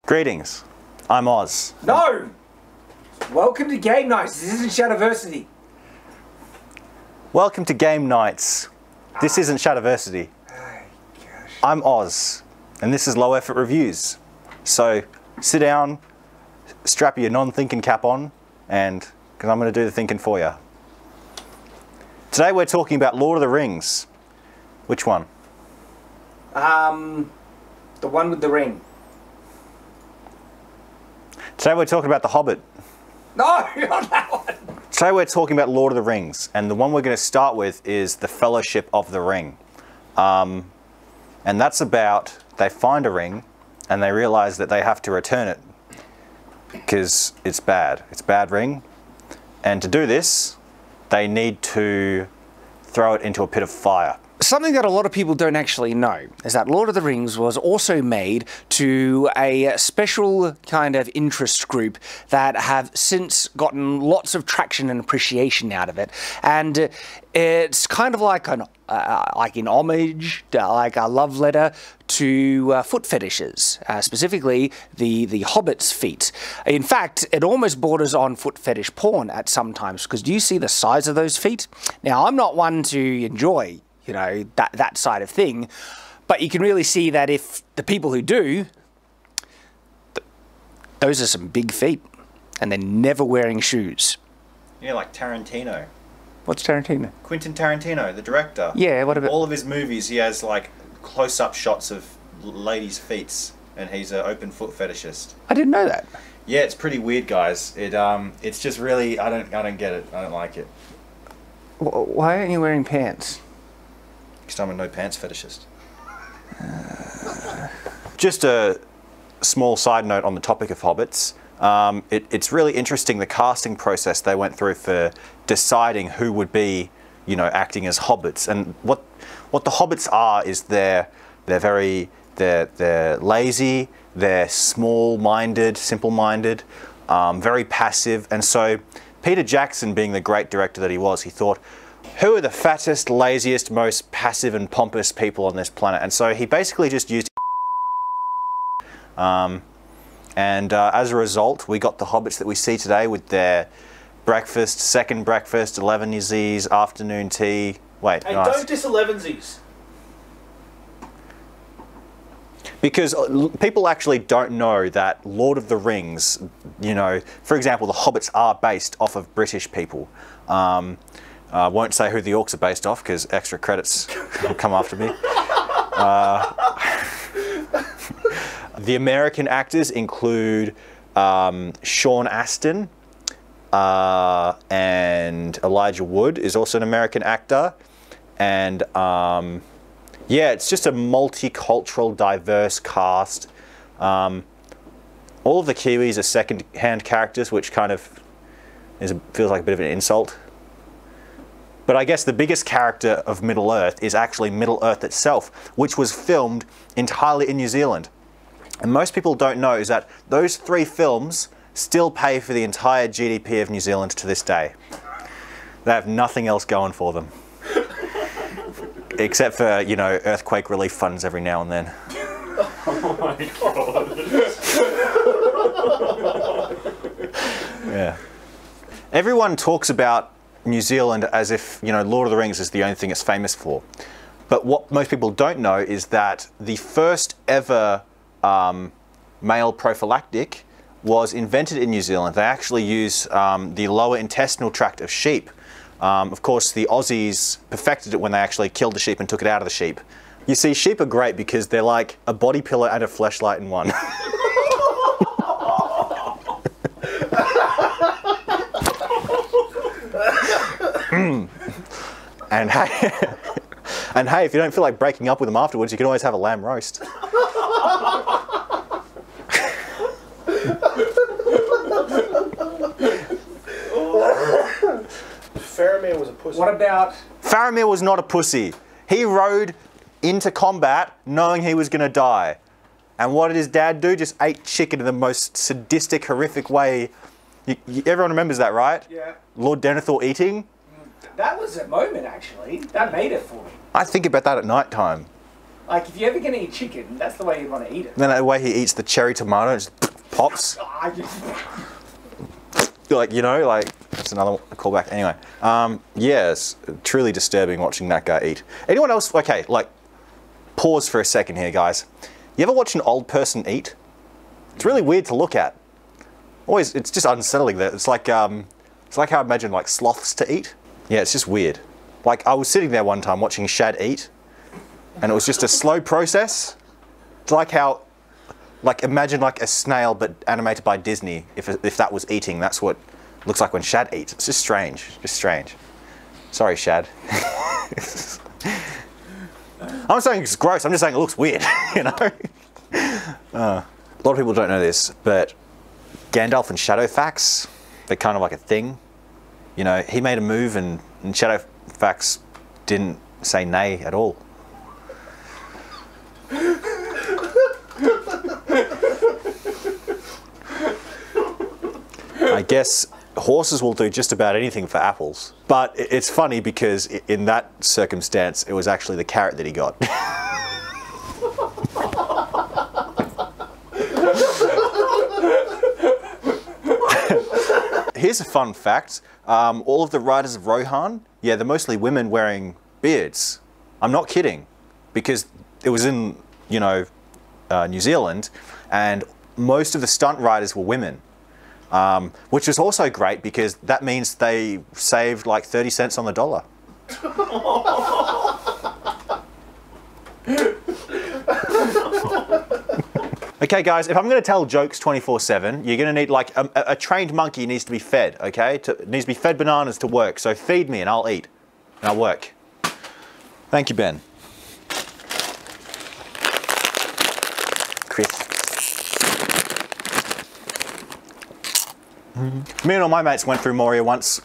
Greetings, I'm Oz. No! Welcome to Game Nights. This isn't Shadowversity. Welcome to Game Nights. This isn't Shadowversity. I'm Oz, and this is Low Effort Reviews. So sit down, strap your non-thinking cap on, and because I'm going to do the thinking for you. Today we're talking about Lord of the Rings. Which one? The one with the ring. Today we're talking about The Hobbit. No, not that one. Today we're talking about Lord of the Rings, and the one we're going to start with is The Fellowship of the Ring. And that's about, they find a ring, and they realize that they have to return it, because it's bad. It's a bad ring. And to do this, they need to throw it into a pit of fire. Something that a lot of people don't actually know is that Lord of the Rings was also made to a special kind of interest group that have since gotten lots of traction and appreciation out of it. And it's kind of like an homage, like a love letter to foot fetishes, specifically the Hobbit's feet. In fact, it almost borders on foot fetish porn at some times, because do you see the size of those feet? Now, I'm not one to enjoy, you know, that side of thing, but you can really see that if the people who do, those are some big feet, and they're never wearing shoes. Yeah, like Tarantino. What's Tarantino? Quentin Tarantino, the director. Yeah, what about... All of his movies, he has like close-up shots of ladies' feet, and he's an open foot fetishist. I didn't know that. Yeah, it's pretty weird, guys. It's just really, I don't get it. I don't like it. Why aren't you wearing pants? Because I'm a no pants fetishist. Just a small side note on the topic of hobbits. It's really interesting the casting process they went through for deciding who would be, you know, acting as hobbits. And what the hobbits are is they're lazy, they're small-minded, simple-minded, very passive. And so Peter Jackson, being the great director that he was, he thought, who are the fattest, laziest, most passive and pompous people on this planet? And so he basically just used as a result, we got the hobbits that we see today with their breakfast, second breakfast, 11sies, afternoon tea. Wait, hey, nice. don't diss 11sies. Because people actually don't know that Lord of the Rings, you know, for example, the hobbits are based off of British people. I won't say who the orcs are based off because extra credits will come after me. The American actors include Sean Astin and Elijah Wood is also an American actor. And yeah, it's just a multicultural, diverse cast. All of the Kiwis are second-hand characters, which kind of feels like a bit of an insult. But I guess the biggest character of Middle-earth is actually Middle-earth itself, which was filmed entirely in New Zealand. And most people don't know is that those 3 films still pay for the entire GDP of New Zealand to this day. They have nothing else going for them. Except for, you know, earthquake relief funds every now and then. Oh my god. Yeah. Everyone talks about New Zealand as if, you know, Lord of the Rings is the only thing it's famous for. But what most people don't know is that the first ever male prophylactic was invented in New Zealand. They actually use the lower intestinal tract of sheep. Of course, the Aussies perfected it when they actually killed the sheep and took it out of the sheep. You see, sheep are great because they're like a body pillow and a fleshlight in one. And hey, if you don't feel like breaking up with them afterwards, you can always have a lamb roast. Faramir was a pussy. What about... Faramir was not a pussy. He rode into combat knowing he was going to die. And what did his dad do? Just ate chicken in the most sadistic, horrific way. Everyone remembers that, right? Yeah. Lord Denethor eating? That was a moment, actually. That made it for me. I think about that at night time. Like, if you're ever going to eat chicken, that's the way you want to eat it. Then the way he eats the cherry tomato, it just pops. Like, you know, like, it's another callback. Anyway, yeah, it's truly disturbing watching that guy eat. Anyone else? Okay, like, pause for a second here, guys. You ever watch an old person eat? It's really weird to look at. Always, it's just unsettling. That it's like how I imagine like sloths to eat. Yeah, it's just weird. Like, I was sitting there one time watching Shad eat, and it was just a slow process. It's like how, like, imagine like a snail but animated by Disney. If that was eating, that's what it looks like when Shad eats. It's just strange. Just strange. Sorry, Shad. I'm not saying it's gross. I'm just saying it looks weird. You know. A lot of people don't know this, but Gandalf and Shadowfax, they're kind of like a thing. You know, he made a move and Shadowfax didn't say nay at all. I guess horses will do just about anything for apples. But it's funny because in that circumstance, it was actually the carrot that he got. Here's a fun fact. All of the riders of Rohan, yeah, they're mostly women wearing beards. I'm not kidding, because it was in, you know, New Zealand, and most of the stunt riders were women, which was also great because that means they saved like 30 cents on the dollar. Okay, guys, if I'm going to tell jokes 24/7, you're going to need, like, a trained monkey needs to be fed, okay? It needs to be fed bananas to work. So feed me and I'll eat. And I'll work. Thank you, Ben. Chris. Me and all my mates went through Moria once.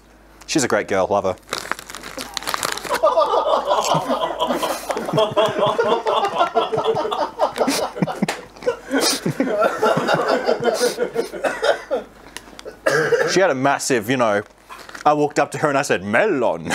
She's a great girl, love her. She had a massive, you know, I walked up to her and I said, melon.